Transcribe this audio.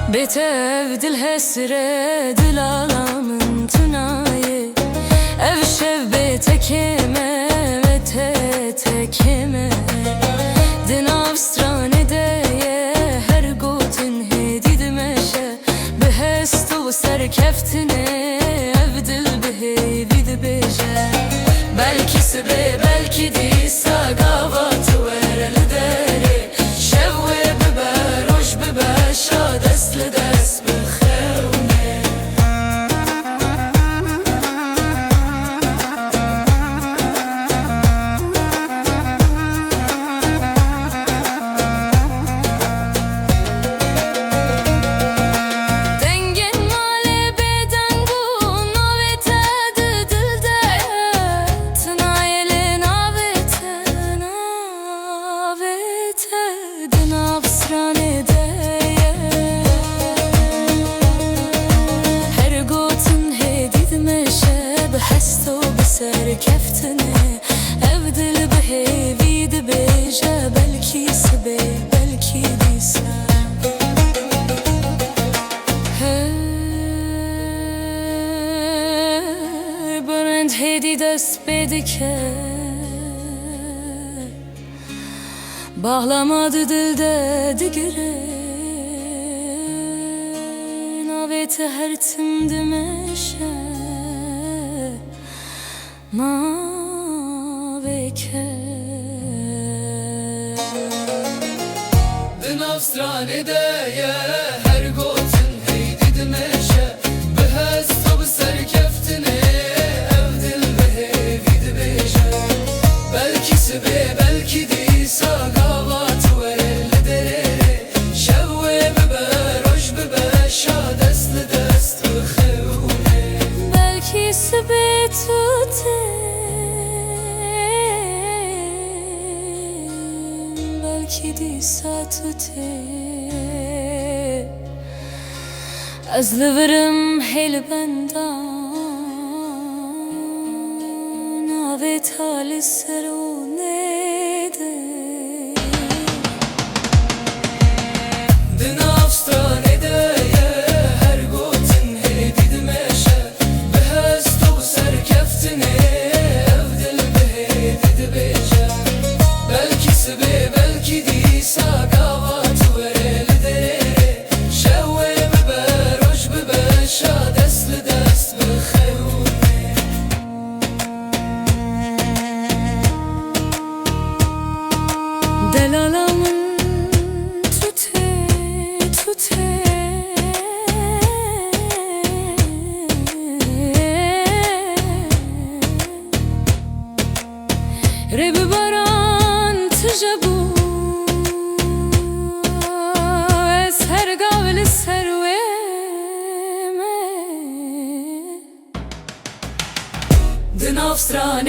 بتبدل هسرة دل عالمın tünayı Ev şev betekeme ve tetekeme Din avstranede her gotin hedid meşe Behestu serkeftine evdil behevid beje Belki sebe belki disa gavatı verel deri Şevve biber hoş biber şadesli dest bixevne Dengin male beden bu navete dilde Tınayeli navete Din avstranede Her gotin hedid meşe Behesto beser keftine Evdil behevid beje Belki sebe belki disa Her berend hedid esbedike Bağlamadı dilde digire Navete her timdi meşe Naveke Din avstranede her gotin heydid meşe Behesto beser keftine evdil behevid beje Belki sebe belki disa gavat verel deri Şevve biber hoş biber şadesli dest bixevne Belki sebe tutin Belki disa tutin Az liverim hel bendan Navet hali serunede Din avstranede her gotin hedid meşe Behesto beser keftine evdil behevid beje Belki sebe belki disa gavat verel deri Şevve biber hoş biber şadesli dest bixevne Delalamın tute tute Rebi baran tjabu Es her gavli serveme Din avstranede